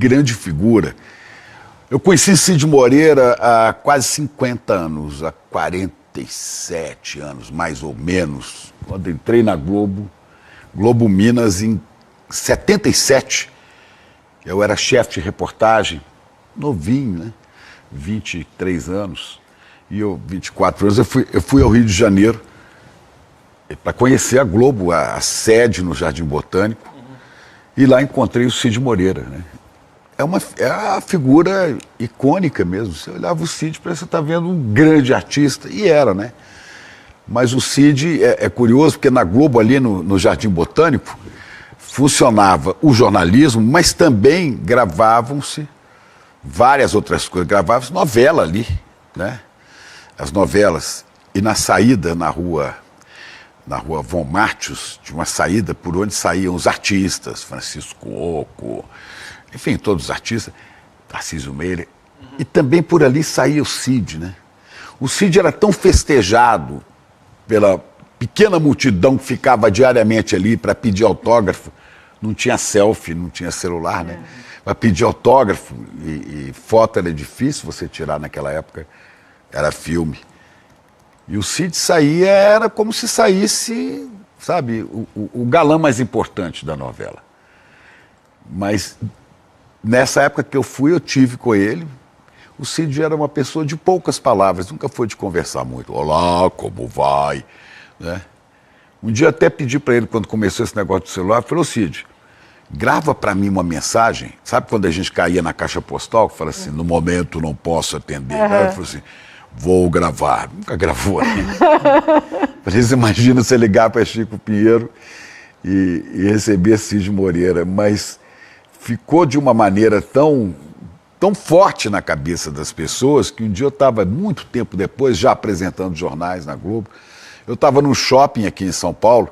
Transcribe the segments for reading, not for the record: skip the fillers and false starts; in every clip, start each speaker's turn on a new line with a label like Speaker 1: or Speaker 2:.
Speaker 1: grande figura. Eu conheci Cid Moreira há quase 50 anos, há 47 anos, mais ou menos, quando entrei na Globo Minas em 77. Eu era chefe de reportagem, novinho, né? 23 anos, e eu, 24 anos, eu fui ao Rio de Janeiro para conhecer a Globo, a sede no Jardim Botânico, e lá encontrei o Cid Moreira, né? É a figura icônica mesmo. Você olhava o Cid, parece que você está vendo um grande artista, e era, né? Mas o Cid é curioso, porque na Globo, ali no Jardim Botânico, funcionava o jornalismo, mas também gravavam-se várias outras coisas. Gravavam-se novela ali, né? As novelas. E na saída, na rua Von Martius, tinha uma saída por onde saíam os artistas, Francisco Oco, enfim, todos os artistas, Tarcísio Meira, e também por ali saía o Cid, né? O Cid era tão festejado pela pequena multidão que ficava diariamente ali para pedir autógrafo, não tinha selfie, não tinha celular, né? Para pedir autógrafo, e foto era difícil você tirar naquela época, era filme. E o Cid saía, era como se saísse, sabe, o galã mais importante da novela. Mas nessa época que eu fui, eu tive com ele. O Cid era uma pessoa de poucas palavras, nunca foi de conversar muito. Olá, como vai? Né? Um dia até pedi para ele, quando começou esse negócio do celular, falou: Cid, grava para mim uma mensagem. Sabe quando a gente caía na caixa postal, que fala assim, no momento não posso atender. Aí ele falou assim, vou gravar. Nunca gravou. Você imagina você ligar para Chico Pinheiro e receber Cid Moreira, mas ficou de uma maneira tão forte na cabeça das pessoas que um dia eu estava, muito tempo depois, já apresentando jornais na Globo, eu estava num shopping aqui em São Paulo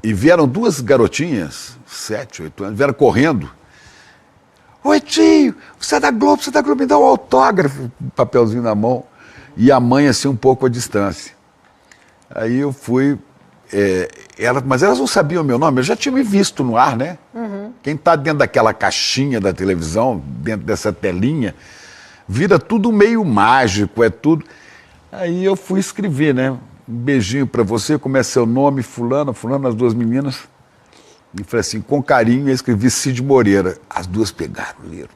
Speaker 1: e vieram duas garotinhas, 7, 8 anos, vieram correndo. Oi, tio, você é da Globo, me dá um autógrafo, um papelzinho na mão. E a mãe, assim, um pouco à distância. Aí eu fui, mas elas não sabiam o meu nome, eu já tinha me visto no ar, né? Quem está dentro daquela caixinha da televisão, dentro dessa telinha, vira tudo meio mágico, é tudo. Aí eu fui escrever, né? Um beijinho para você, como é seu nome, fulano, as duas meninas. E falei assim, com carinho, eu escrevi Cid Moreira. As duas pegaram o livro.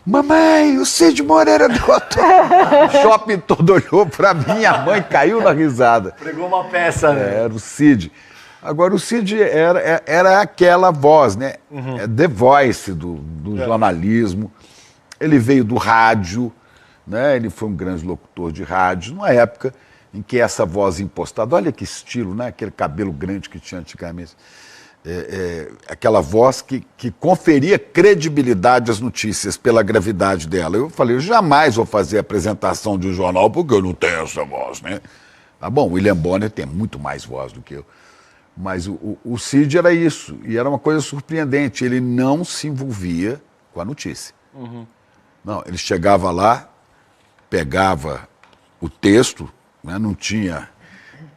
Speaker 1: Mamãe, o Cid Moreira do O shopping todo olhou para mim, a mãe caiu na risada.
Speaker 2: Pregou uma peça, né?
Speaker 1: Era o Cid. Agora, o Cid era aquela voz, né? The Voice do jornalismo. Ele veio do rádio, né? Ele foi um grande locutor de rádio, numa época em que essa voz impostada, olha que estilo, né? Aquele cabelo grande que tinha antigamente. Aquela voz que conferia credibilidade às notícias pela gravidade dela. Eu falei, eu jamais vou fazer a apresentação de um jornal porque eu não tenho essa voz, né? Tá bom, o William Bonner tem muito mais voz do que eu. Mas o Cid era isso, e era uma coisa surpreendente, ele não se envolvia com a notícia. Não, ele chegava lá, pegava o texto, né, não tinha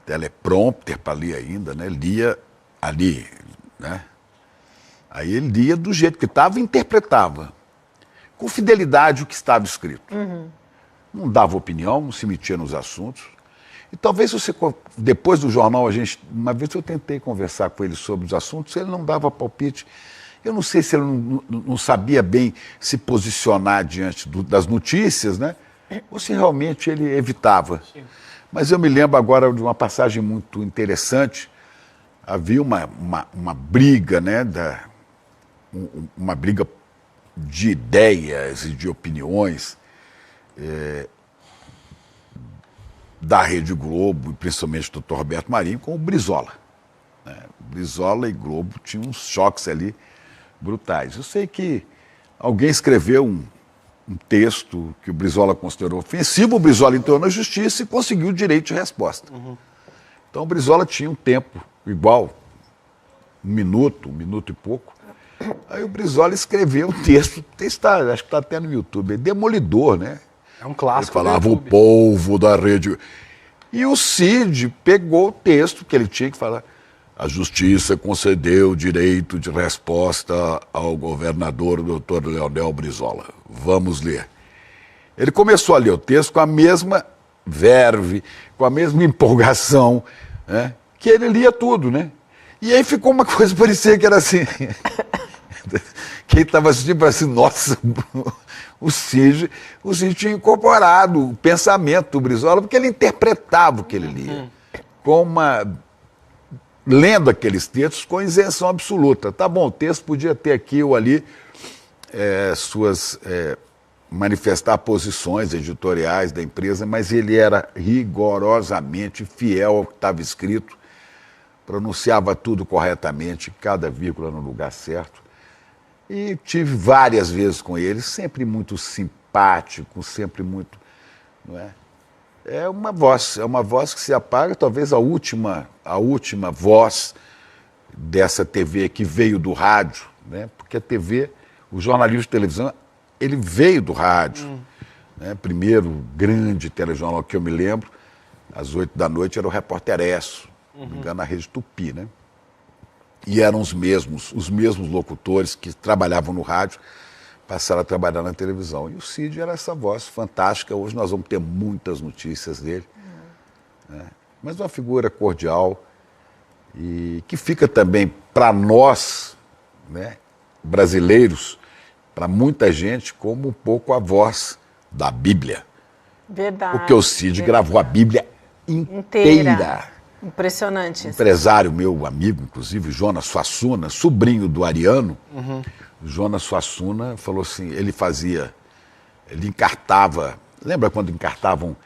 Speaker 1: teleprompter para ler ainda, né, lia ali, né? Aí ele lia do jeito que estava e interpretava, com fidelidade o que estava escrito. Não dava opinião, não se metia nos assuntos. E talvez você, depois do jornal, uma vez eu tentei conversar com ele sobre os assuntos, ele não dava palpite. Eu não sei se ele não sabia bem se posicionar diante das notícias, né? Ou se realmente ele evitava. Sim. Mas eu me lembro agora de uma passagem muito interessante. Havia uma briga, né? Uma briga de ideias e de opiniões da Rede Globo, e principalmente do Dr. Roberto Marinho, com o Brizola. Né? Brizola e Globo tinham uns choques ali brutais. Eu sei que alguém escreveu um texto que o Brizola considerou ofensivo, o Brizola entrou na justiça e conseguiu o direito de resposta. Então o Brizola tinha um tempo igual, um minuto e pouco. Aí o Brizola escreveu um texto, acho que está até no YouTube, é demolidor, né?
Speaker 2: É um clássico.
Speaker 1: Ele falava o povo da Rede. E o Cid pegou o texto que ele tinha que falar. A Justiça concedeu o direito de resposta ao governador Dr. Leonel Brizola. Vamos ler. Ele começou a ler o texto com a mesma verve, com a mesma empolgação, né, que ele lia tudo, né? E aí ficou uma coisa, parecia que era assim. Quem estava assistindo falou assim, nossa, o Cid tinha incorporado o pensamento do Brizola, porque ele interpretava o que ele lia, lendo aqueles textos com isenção absoluta. Tá bom, o texto podia ter aqui ou ali manifestar posições editoriais da empresa, mas ele era rigorosamente fiel ao que estava escrito, pronunciava tudo corretamente, cada vírgula no lugar certo. E tive várias vezes com ele, sempre muito simpático, sempre muito... Não é? É uma voz que se apaga, talvez a última voz dessa TV que veio do rádio, né? Porque a TV, o jornalismo de televisão, ele veio do rádio. Né? Primeiro grande telejornal que eu me lembro, às 8 da noite, era o Repórter Esso, não me engano, na Rede Tupi, né? E eram os mesmos locutores que trabalhavam no rádio, passaram a trabalhar na televisão. E o Cid era essa voz fantástica. Hoje nós vamos ter muitas notícias dele. Né? Mas uma figura cordial e que fica também para nós, né, brasileiros, para muita gente, como um pouco a voz da Bíblia.
Speaker 3: Verdade.
Speaker 1: Porque o Cid gravou a Bíblia inteira.
Speaker 3: Impressionante.
Speaker 1: Empresário meu amigo, inclusive, Jonas Suassuna, sobrinho do Ariano, Jonas Suassuna falou assim, ele encartava, lembra quando encartavam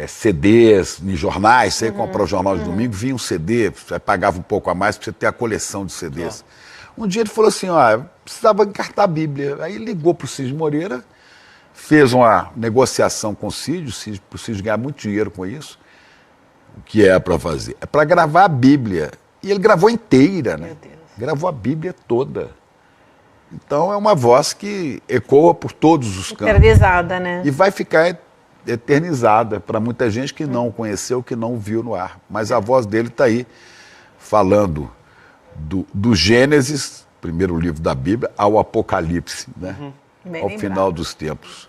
Speaker 1: CDs em jornais, você ia comprar o jornal de domingo, vinha um CD, você pagava um pouco a mais para você ter a coleção de CDs. Um dia ele falou assim, precisava encartar a Bíblia. Aí ligou para o Cid Moreira, fez uma negociação com o Cid, para o Cid ganhar muito dinheiro com isso. O que é para fazer? É para gravar a Bíblia. E ele gravou inteira, né? Gravou a Bíblia toda. Então é uma voz que ecoa por todos os cantos.
Speaker 3: Eternizada, né?
Speaker 1: E vai ficar eternizada para muita gente que não o conheceu, que não o viu no ar. Mas a voz dele está aí, falando do Gênesis, primeiro livro da Bíblia, ao Apocalipse, né? Ao final dos tempos.